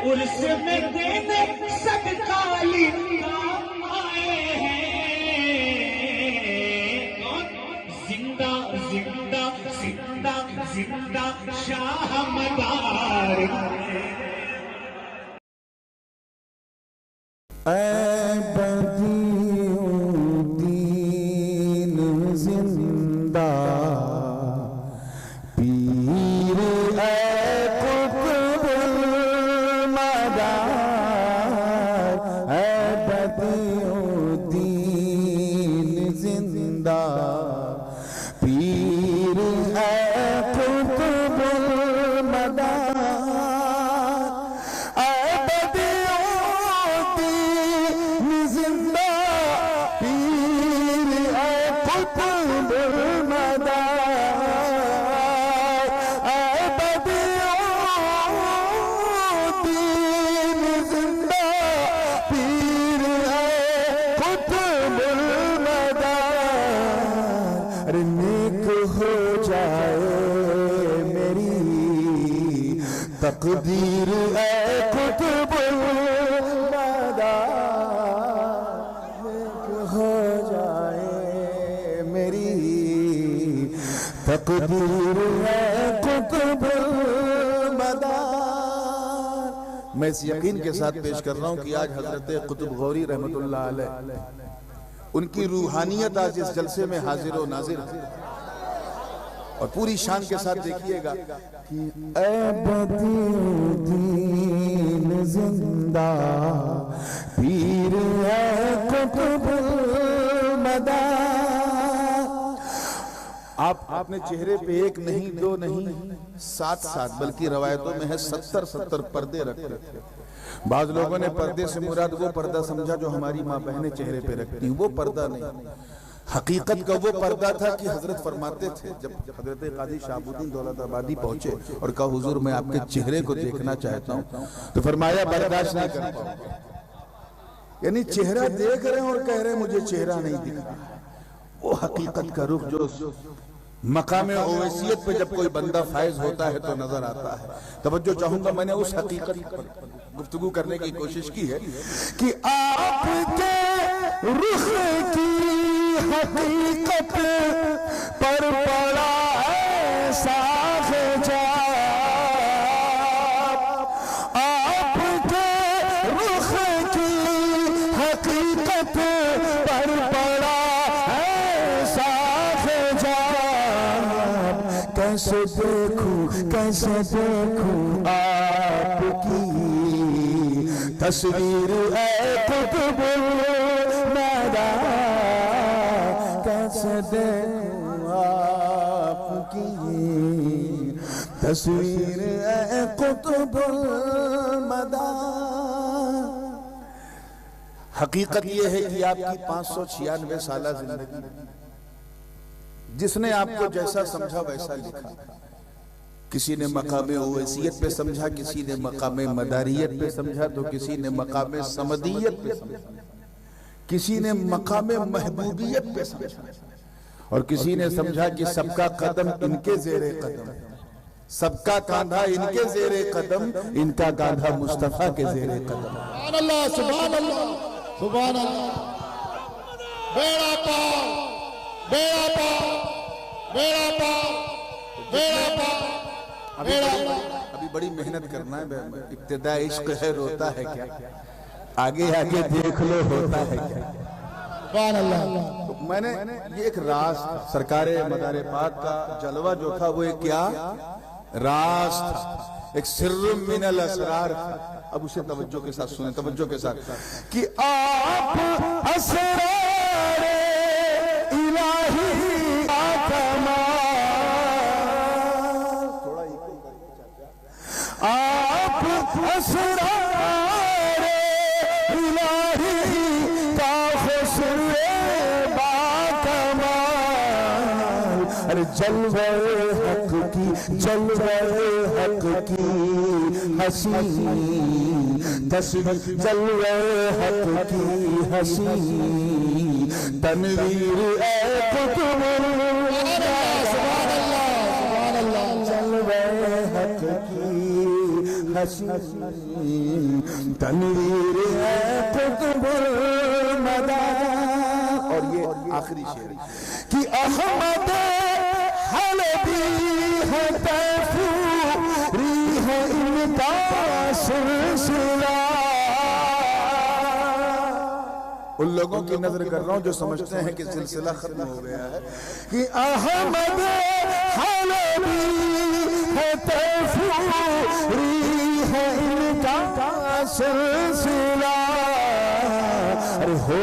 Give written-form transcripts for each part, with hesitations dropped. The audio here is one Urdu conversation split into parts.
عرس میں دینے صدقہ کام آئے ہیں، زندہ زندہ زندہ زندہ شاہ مدار اے بدیع الدین زندہ پیر اے قطب المدار، اے بدیع الدین زندہ پیر اے قطب المدار، اے بدیع الدین زندہ پیر اے قطب المدار، اے بدیع الدین زندہ پیر اے قطب المدار، ارے نیک ہو جائے میری تقدیر اے قطب المدار، نیک ہو جائے میری تقدیر اے قطب المدار۔ میں اس یقین کے ساتھ پیش کر رہا ہوں کہ آج حضرت قطب غوری رحمت اللہ علیہ ان کی روحانیت آج اس جلسے میں حاضر و ناظر ہے، اور پوری شان کے ساتھ دیکھیے گا کہ اے بدیع الدین زندہ پیر اے قطب المدار۔ آپ اپنے چہرے پہ ایک نہیں دو نہیں 7 بلکہ روایتوں میں ہے 70 پردے رکھتے تھے۔ بعض لوگوں نے پردے سے مراد وہ پردہ سمجھا جو ہماری ماں بہنیں چہرے پہ رکھتی ہیں، وہ پردہ نہیں، حقیقت کا وہ پردہ تھا کہ حضرت فرماتے تھے جب حضرت قاضی شہاب الدین دولت آبادی پہنچے اور کہا حضور میں آپ کے چہرے کو دیکھنا چاہتا ہوں، تو فرمایا برداشت نہیں کر پاؤں گا، یعنی چہرہ دیکھ رہے ہیں اور کہہ رہے ہیں مجھے چہرہ نہیں دکھ رہا ہے۔ وہ حقیقت کا رخ جو مقام اویسیت پہ جب کوئی بندہ فائز ہوتا ہے تو نظر آتا ہے۔ توجہ چاہوں گا، میں نے اس حقیقت پر گفتگو کرنے کی کوشش کی ہے کہ آپ کے رخ کی حقیقت پر پڑا ایسا حجاب، آپ کے رخ کی حقیقت پر پڑا ایسا حجاب، کیسے دیکھوں آپ کی تصویر اے قطب المدار، کیسے دیکھوں آپ کی تصویر اے قطب المدار۔ حقیقت یہ ہے کہ آپ کی 596 سالہ زندگی جس نے آپ کو جیسا سمجھا ویسا لکھا، کسی نے مقام اویسیت پہ سمجھا، کسی نے مقام مداریت پہ سمجھا، تو کسی نے مقام سمدیت پہ سمجھا، کسی نے مقام محبوبیت پہ سمجھا، اور کسی نے سمجھا کہ سب کا قدم ان کے زیر قدم، سب کا کاندھا ان کے زیر قدم، ان کا کاندھا مصطفیٰ کے زیر قدم۔ سبحان اللہ سبحان اللہ سبحان اللہ، بیڑا پار بیڑا پار بیڑا پار بیڑا پار۔ ابھی بڑی محنت کرنا ہے، ابتدا عشق ہے روتا ہے کیا، آگے آگے دیکھ لو ہوتا ہے کیا۔ سبحان اللہ۔ میں نے یہ ایک راز تھا، سرکار مدار پاک کا جلوہ جو تھا وہ ایک کیا راز تھا، ایک سر من الاسرار تھا۔ اب اسے توجہ کے ساتھ سنیں، توجہ کے ساتھ، کہ آپ اسرار الہی آپ اسرار الہی کا خسر باکمال، ارے جلوہ حق کی حسین تصویر، جلوہ حق کی حسین تنویر اے قطب المدار، جلوہ حق کی نسیم تنویر ہے قطب المدار. اور یہ آخری شعر کہ احمد حلبی ہے تیفوری ہے ان کا سلسلہ. ان لوگوں کی نظر کر رہا ہوں جو سمجھتے ہیں کہ سلسلہ ختم ہو گیا ہے کہ احمد حلبی ہے تیفوری ہے ان کا سلسلہ. ہو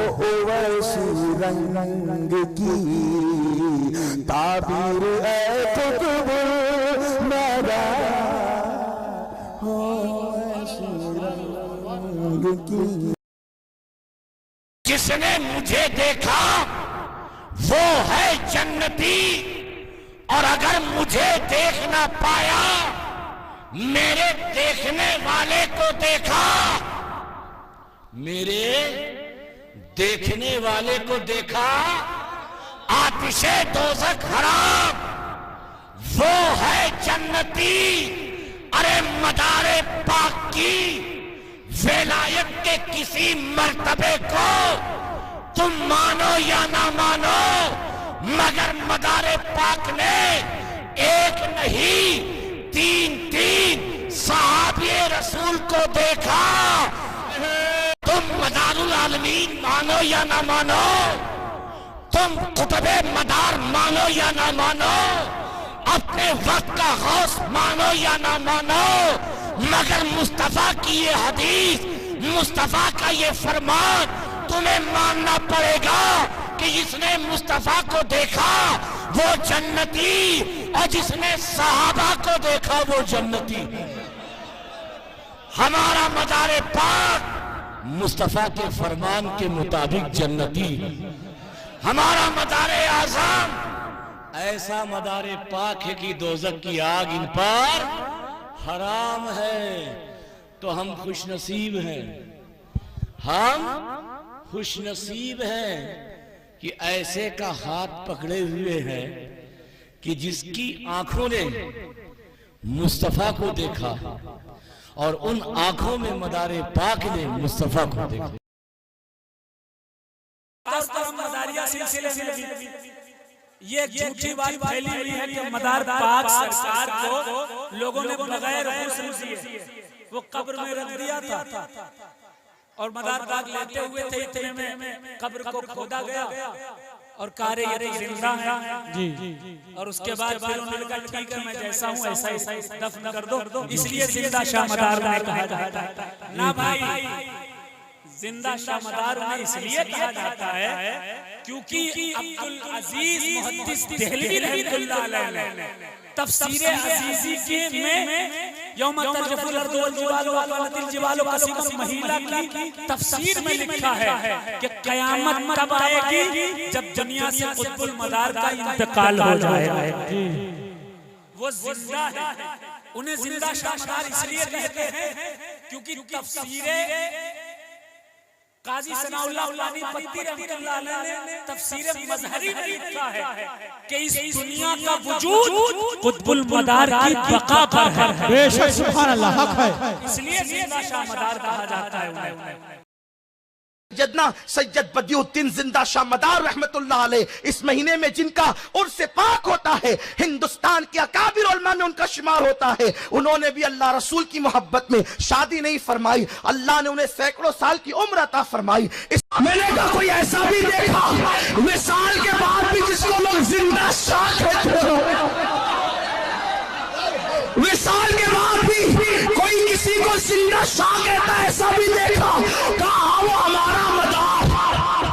ویسی رنگ کی تعبیر اے قطب المدار. ہو ویسی رنگ کی. جس نے مجھے دیکھا وہ ہے جنتی، اور اگر مجھے دیکھ نہ پایا میرے دیکھنے والے کو دیکھا، میرے دیکھنے والے کو دیکھا. آتش دوزخ حرام وہ ہے جنتی. ارے مدار پاک کی ولایت کے کسی مرتبے کو تم مانو یا نہ مانو، مگر مدار پاک نے ایک نہیں تین صحابی رسول کو دیکھا. تم مدار العالمین مانو یا نہ مانو، تم قطب مدار مانو یا نہ مانو، اپنے وقت کا غوث مانو یا نہ مانو، مگر مصطفیٰ کی یہ حدیث، مصطفیٰ کا یہ فرمان تمہیں ماننا پڑے گا کہ جس نے مصطفیٰ کو دیکھا وہ جنتی، اور جس نے صحابہ کو دیکھا وہ جنتی. ہمارا مدار پاک مصطفیٰ کے فرمان کے مطابق جنتی. ہمارا مدار اعظم ایسا مدار پاک ہے کہ دوزخ کی آگ ان پر حرام ہے. تو ہم خوش نصیب ہیں، ہم خوش نصیب ہیں کہ ایسے کا ہاتھ پکڑے ہوئے ہیں کہ جس کی آنکھوں نے مصطفیٰ کو دیکھا اور ان آنکھوں میں مدار پاک نے مصطفیٰ کو دیکھا. مداریہ سلسلے میں یہ جھوٹی بات پھیلی ہوئی ہے کہ مدار پاک سرکار کو لوگوں نے بغیر غسل دیے وہ قبر میں رکھ دیا تھا، اور مدار پاک لیتے ہوئے تھے اتنے میں قبر کو کھودا گیا اور کہا رہے یہ زندہ ہے. اور اس کے بعد پھر انہوں نے کہا ٹھیک ہے میں جیسا ہوں ایسا ہی دفن کر دو. اس لیے زندہ شاہ مدار نے کہا جاتا ہے. نہ بھائی، زندہ شاہ مدار نے اس لیے کہا جاتا ہے کیونکہ عبدالعزیز محدث دہلوی رحمۃ اللہ علیہ تفسیر عزیزی کے میں یوم ترجف الارض والجبال وکانت الجبال کثیبا مہیلا کی تفسیر میں لکھا ہے کہ قیامت تب آئے گی جب دنیا سے قطب المدار کا انتقال ہو جائے گا. وہ زندہ ہے، انہیں زندہ شاہ مدار اس لیے کہتے ہیں کیونکہ تفسیر قاضی ثناء اللہ فلانی پتی رحمت اللہ علیہ نے تفسیر مظہری میں لکھا ہے کہ اس دنیا کا وجود قطب المدار کی بقا پر ہے. بے شک سبحان اللہ حق ہے. اس لیے زندہ شاہ مدار کہا جاتا ہے انہیں. جدنا سید بدیع الدین زندہ شاہ مدار رحمت اللہ علیہ اس مہینے میں جن کا عرس پاک ہوتا ہے، ہندوستان کے اکابر علماء میں ان کا شمار ہوتا ہے. انہوں نے بھی اللہ رسول کی محبت میں شادی نہیں فرمائی، اللہ نے انہیں سینکڑوں سال کی عمر عطا فرمائی. میں نے کہا کوئی ایسا بھی دیکھا وصال کے بعد بھی جس کو لوگ زندہ شاہ کہتے ہو، وصال کے بعد بھی کوئی کسی کو زندہ شاہ کہتا ہے، ایسا بھی دیکھا. کہا وہ ہمارا مدار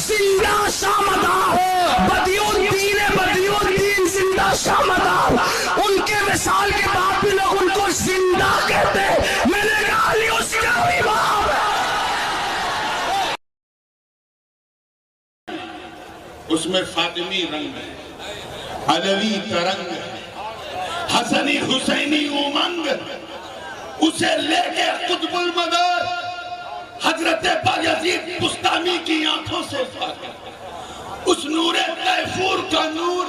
زندہ شاہ مدار بدیع الدین زندہ شاہ مدار. ان کے وصال کے بعد بھی لوگ ان کو زندہ کہتے ہیں. میں نے کہا علی اس کا بھی باپ ہے. اس میں فاطمی رنگ ہے، علوی ترنگ ہے، حسنی حسینی امنگ. اسے لے کے قطب المدار حضرت بایزید بستامی کی آنکھوں سے فاقہ، اس نور تیفور کا نور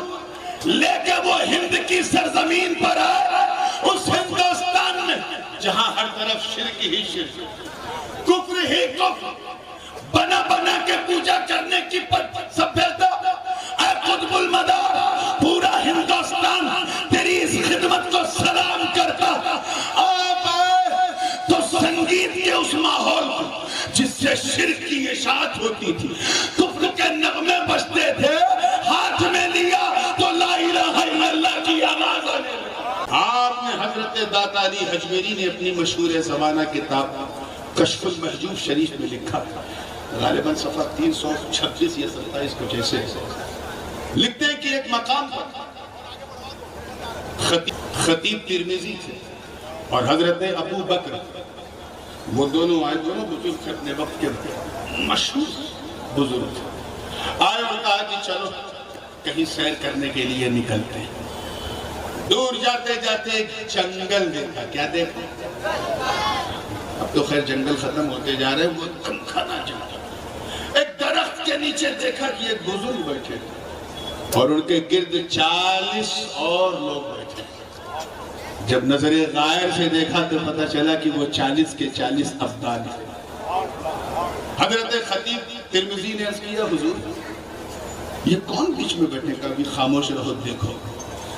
لے کے وہ ہند کی سرزمین پر آئے، اس ہندوستان میں جہاں شرک ہی شرک، کفر ہی کفر، بنا بنا کے پوجا کرنے کی سبھیتا۔ اے قطب المدار، پورا ہندوستان تیری اس خدمت کو سلام کرتا۔ آپ آئے تو سنگیت کے اس ماحول کو جس سے شرک کی اشاعت ہوتی تھی، کفر کے نغمے بجتے تھے، ہاتھ میں لیا تو لا الہ الا اللہ کی آواز آنے لگی۔ آپ نے حضرت داتا علی حجویری نے اپنی مشہور زمانہ کتاب کشف المحجوب شریف میں لکھا، غالباً صفحہ 326 یا 27 کچھ ایسے لکھتے ہیں کہ ایک مقام پر خطیب ترمذی تھے اور حضرت ابو بکر، وہ دونوں آئے، دونوں بزرگ اپنے وقت کے مشہور بزرگ تھے، آئے اور کہا کہ چلو کہیں سیر کرنے کے لیے نکلتے ہیں۔ دور جاتے جاتے ایک جنگل دیکھا۔ کیا دیکھا؟ اب تو خیر جنگل ختم ہوتے جا رہے ہیں، وہ کم کھانا جنگل۔ ایک درخت کے نیچے دیکھا کہ ایک بزرگ بیٹھے اور ان کے گرد 40 اور لوگ بیٹھے۔ جب نظر غائر سے دیکھا تو پتہ چلا کہ وہ 40 کے 40 ابدال ہیں۔ حضرت خطیب ترمذی نے عرض کیا، حضور یہ کون بیچ میں بیٹھے؟ کا بھی خاموش رہو، دیکھو۔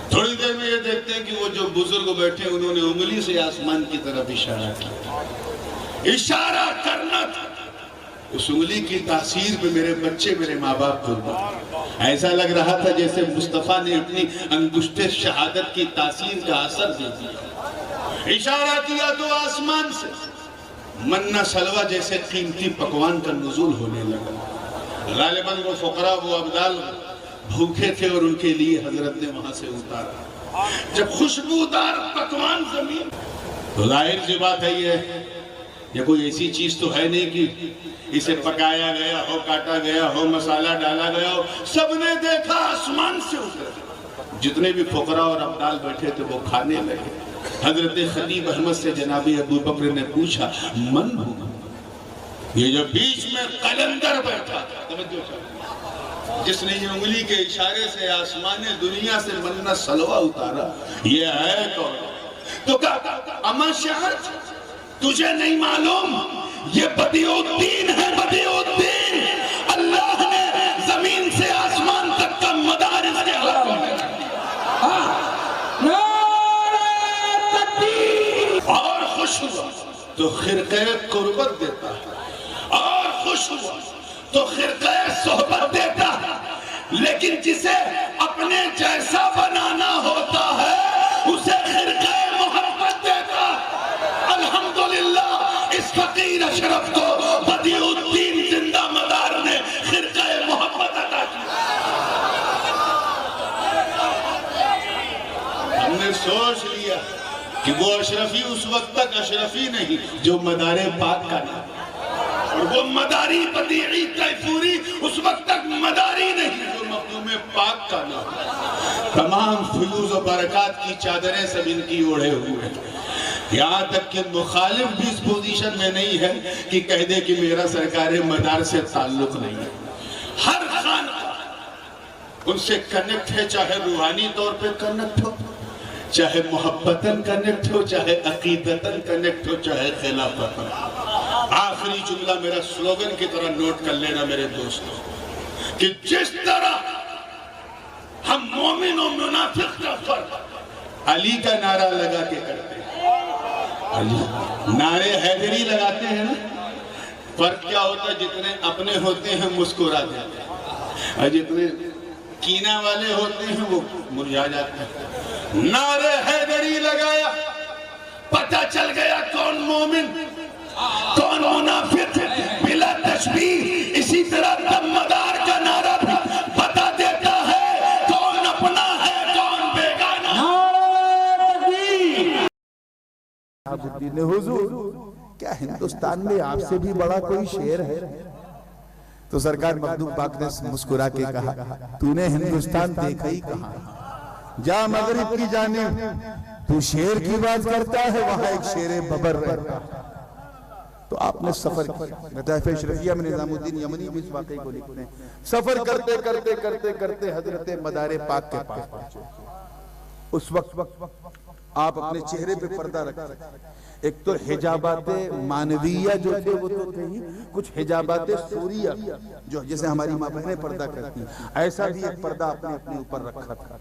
تھوڑی دیر میں یہ دیکھتے ہیں کہ وہ جو بزرگ بیٹھے انہوں نے انگلی سے آسمان کی طرف اشارہ کیا۔ اشارہ کرنا تھا، اس انگلی کی تاثیر پہ میرے بچے، میرے ماں باپ قربان۔ ایسا لگ رہا تھا جیسے مصطفیٰ نے اپنی انگشت شہادت کی تاثیر کا اثر دے دیا۔ اشارہ کیا تو آسمان سے منہ سلوہ جیسے قیمتی پکوان کا نزول ہونے لگا۔ غالباً وہ فقراء، وہ ابدال بھوکے تھے اور ان کے لیے حضرت نے وہاں سے اتارا۔ جب خوشبودار پکوان زمین، تو ظاہر سی بات ہے یہ کوئی ایسی چیز تو ہے نہیں کہ اسے پکایا گیا ہو، کاٹا گیا ہو، مسالہ ڈالا گیا ہو۔ سب نے دیکھا آسمان سے اترا۔ جتنے بھی فقراء اور ابدال بیٹھے تھے وہ کھانے لگے۔ حضرت خطیب احمد سے جناب ابو بکر نے پوچھا، من ہوں؟ یہ جو بیچ میں قلندر بیٹھا تھا، جس نے یہ انگلی کے اشارے سے آسمان دنیا سے منہ سلوہ اتارا، یہ ہے کون؟ تو کہا، اما شہد تجھے نہیں معلوم؟ یہ بدیع الدین ہے، بدیع الدین۔ اللہ نے زمین سے آسمان تک کا مدار اس کے ہاتھوں میں اور خوش ہوا تو خرقہ قربت دیتا ہے، اور خوش ہوا تو خرقہ صحبت دیتا ہے۔ لیکن جسے اپنے جیسا بنانا ہوتا ہے اسے خرقہ محبت دیتا ہے۔ الحمدللہ اس فقیر اشرف کو بدیع الدین زندہ مدار نے خرقہ محبت عطا کیا۔ ہم نے سوچ لیا کہ وہ اشرفی اس وقت تک اشرفی نہیں جو مدار پاک کا نام، اور وہ مداری بدیعی تیفوری اس وقت تک مداری نہیں جو مخدوم پاک کا نام۔ تمام فیوز و برکات کی چادریں سب ان کی اوڑھے ہوئے، یہاں تک کہ مخالف بھی اس پوزیشن میں نہیں ہے کہ کہہ دے کہ میرا سرکار مدار سے تعلق نہیں ہے۔ ہر خانہ ان سے کنیکٹ ہے، چاہے روحانی طور پہ کنیکٹ ہو، چاہے محبتاً کنیکٹ ہو، چاہے عقیدتاً کنیکٹ ہو، چاہے خلافتاً۔ آخری جملہ میرا سلوگن کی طرح نوٹ کر لینا میرے دوستوں، کہ جس طرح ہم مومن و منافق کا فرق علی کا نعرہ لگا کے کرتے ہیں، علی نعرے حیدری لگاتے ہیں نا، فرق کیا ہوتا ہے؟ جتنے اپنے ہوتے ہیں مسکرا جاتے ہیں اور جتنے کینہ والے ہوتے ہیں وہ مرجھا جاتے ہیں۔ نعرے حیدری لگایا، پتہ چل گیا کون مومن کون منافق بلا تشبیہ۔ اسی طرح دم مدار کا نعرہ بھی بتا دیتا ہے کون اپنا ہے کون بیگانہ۔ حضور کیا ہندوستان میں آپ سے بھی بڑا کوئی شیر ہے؟ تو سرکار مخدوم پاک نے مسکرا کے کہا، تو نے ہندوستان دیکھا ہی کہاں؟ جا مغرب کی جانب، تو شیر کی بات کرتا ہے، وہاں ایک شیر ببر رہتا ہے۔ تو آپ نے سفر لطائف اشرفیہ میں نظام الدین یمنی بھی اس واقعے کو لکھتے ہیں، سفر کرتے کرتے کرتے کرتے حضرت مدار پاک کے پاس پہنچے۔ اس وقت آپ اپنے چہرے پہ پردہ رکھتے تھے. ایک تو حجابات مانویہ جو تھے وہ تو تھے ہی, کچھ حجابات سوریہ جو جیسے ہماری ماں بہنیں پردہ کرتی ہیں, ایسا بھی ایک پردہ آپ نے اپنے اوپر رکھا تھا.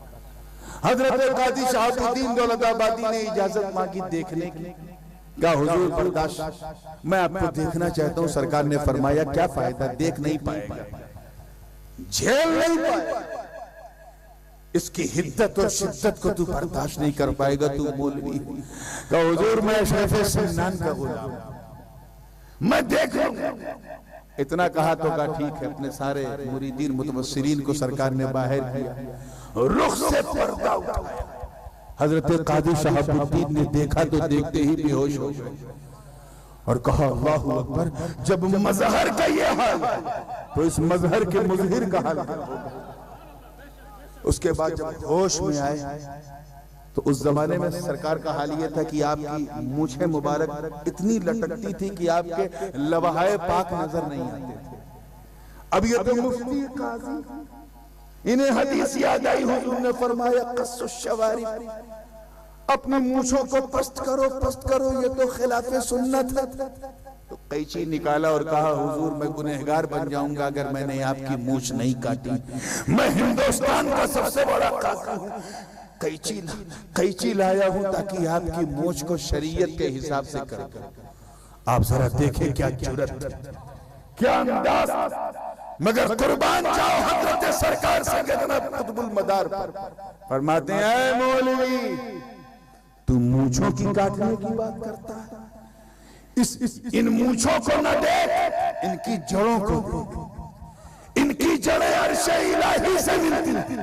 حضرت قاضی شہاب الدین دولت آبادی نے اجازت مانگی دیکھنے کی. کہا حضور برداشت, میں آپ کو دیکھنا چاہتا ہوں. سرکار نے فرمایا کیا فائدہ, دیکھ نہیں پائے گا, جھیل نہیں پائے گا, اس کی حدت اور شدت کو تو برداشت نہیں کر پائے گا, تو مولوی. کہا حضور میں اشرف سنان کا غلام, میں دیکھ لوں گا. اتنا کہا تو کہا ٹھیک ہے. اپنے سارے مریدین متبصرین کو سرکار نے باہر کیا, رخ سے پردہ اٹھایا. حضرت قاضی شہاب الدین نے دیکھا تو دیکھتے ہی بے ہوش ہو گئے اور کہا اللہ اکبر, جب مظہر کا یہ حال ہے تو اس مظہر کے مظہر کا حال کیا ہوگا. اس کے بعد جب ہوش میں آئے تو اس زمانے میں سرکار کا حال یہ تھا کہ آپ کی مونچھیں مبارک اتنی لٹکتی تھی کہ آپ کے لوحائے پاک نظر نہیں آتے تھے. اب یہ تو مفتی قاضی, انہیں حدیث یاد آئی, حضور نے فرمایا قص الشوارب, اپنے مونچھوں کو پست کرو پست کرو, یہ تو خلاف سنت ہے. تو قیچی نکالا اور کہا حضور میں گنہگار بن جاؤں گا اگر میں نے آپ کی مونچھ نہیں کاٹی. میں ہندوستان کا سب سے بڑا قاضی ہوں, قیچی لایا ہوں تاکہ آپ کی مونچھ کو شریعت کے حساب سے کرے. آپ ذرا دیکھیں کیا جرت, کیا انداز. مگر قربان جاؤ حضرت سرکار سے جناب قطب المدار پر. فرماتے ہیں اے مولوی, تو مونچھوں کی کاٹنے کی بات کرتا ہے, ان مونچھوں کو نہ دیکھ, ان کی جڑوں کو دیکھ. ان کی جڑیں عرش الہی سے ملتی.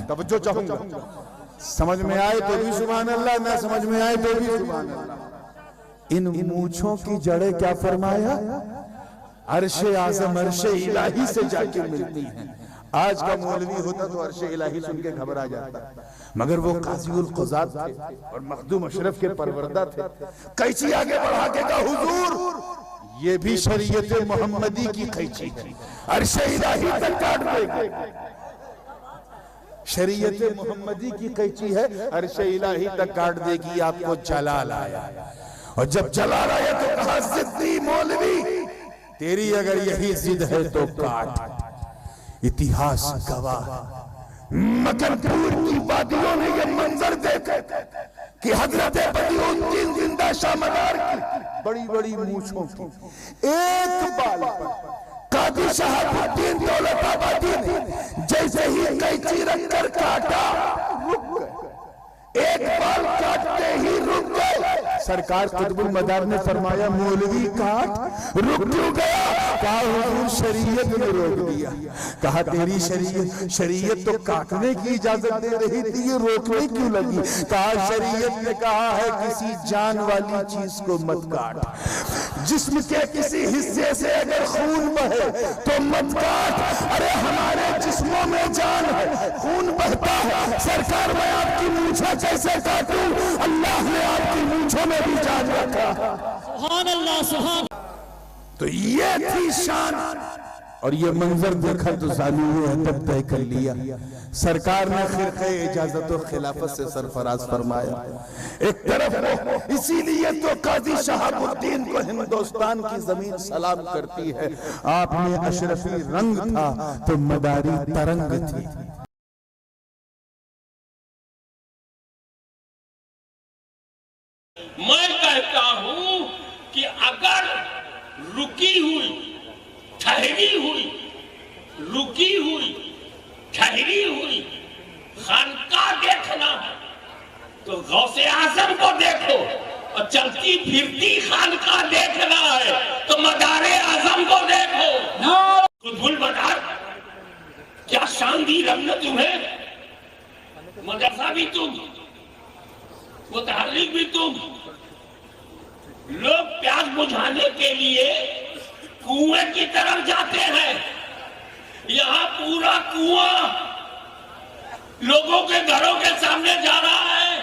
توجہ چاہوں گا, سمجھ میں آئے تو بھی سبحان اللہ, نہ سمجھ میں آئے تو بھی سبحان اللہ. ان مونچھوں کی جڑیں کیا فرمایا, عرش اعظم عرش الہی سے جا کے ملتی ہیں. آج کا مولوی ہوتا تو عرش الہی سن کے گھبرا جاتا, مگر وہ قاضی القضات تھے اور مخدوم اشرف کے پروردہ تھے. قیچی آگے بڑھا کے کہا حضور یہ بھی شریعت محمدی کی قیچی ہے, عرش الہی تک کاٹ دے گی. شریعت محمدی کی قیچی ہے, عرش الہی تک کاٹ دے گی. آپ کو جلال آیا, اور جب جلال آیا تو کہا ضدی مولوی تیری اگر یہی ضد ہے تو کاٹ. اتہاس گواہ مکن پور کی وادیوں نے یہ منظر دیکھا کہ حضرت بدیع الدین زندہ شاہ مدار کی بڑی بڑی مونچھوں کی ایک بال پر قاضی شہاب الدین دولت آبادی نے جیسے ہی قیچی رکھ کر کاٹا رک گئے. ایک بال کاٹتے ہی رک گئے. سرکار قطب المدار نے فرمایا مولوی کاٹ, رک کیوں گیا؟ کہا حضور شریعت نے روک دیا. کہا تیری شریعت تو کاٹنے کی اجازت دے رہی تھی, یہ روکنے کیوں لگی؟ کہا شریعت نے کہا ہے کسی جان والی چیز کو مت کاٹ. جسم کے کسی حصے سے اگر خون بہے تو مت کاٹ. ارے ہمارے جسموں میں جان ہے, خون بہتا ہے. سرکار میں آپ کی مونچھیں کیسے کاٹوں؟ اللہ نے آپ کی مونچھوں میں بھی جان رکھا. سبحان اللہ سبحان. تو یہ تھی شان, اور یہ منظر دیکھا تو ثانوی ادب طے کر لیا. سرکار نے خرقہ اجازت و خلافت سے سرفراز فرمایا. ایک طرف اسی لیے تو قاضی شہاب الدین کو ہندوستان کی زمین سلام کرتی ہے. آپ میں اشرفی رنگ تھا تو مداری ترنگ تھی. میں کہتا ہوں کہ اگر رکی ہوئی ٹھہری ہوئی خانقاہ دیکھنا ہے تو غوث اعظم کو دیکھو, اور چلتی پھرتی خانقاہ دیکھنا ہے تو مدار اعظم کو دیکھو. قطب المدار کیا شان دی رب نے تمہیں, مدرسہ بھی تم, متحرک بھی تم. لوگ پیاس بجھانے کے لیے کنویں کی طرف جاتے ہیں, یہاں پورا کنواں لوگوں کے گھروں کے سامنے جا رہا ہے.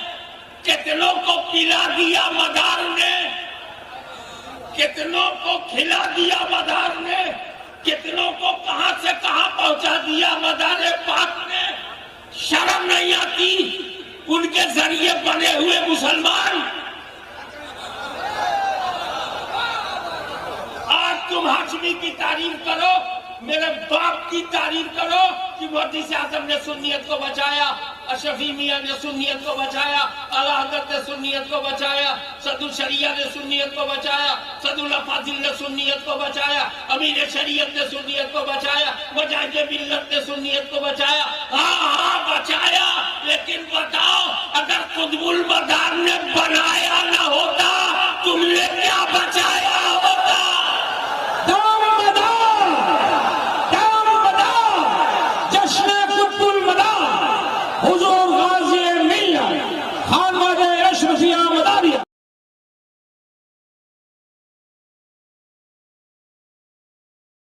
کتنوں کو پلا دیا مدار نے, کتنوں کو کھلا دیا مدار نے, کتنوں کو کہاں سے کہاں پہنچا دیا مدار پاک نے. شرم نہیں آتی, ان کے ذریعے بنے ہوئے مسلمان. آج تم ہاشمی کی تعریف کرو, میرے باپ کی تعریف کرو کہ محدث اعظم نے سنیت کو بچایا, اشرفی میاں نے سنیت کو بچایا, اعلیٰ حضرت نے سنیت کو بچایا, صدر الشریعہ نے سنیت کو بچایا, صدر الافاضل نے سنیت کو بچایا, امیر شریعت نے سنیت کو بچایا, مجاہد ملت نے سنیت کو بچایا. ہاں بچایا, لیکن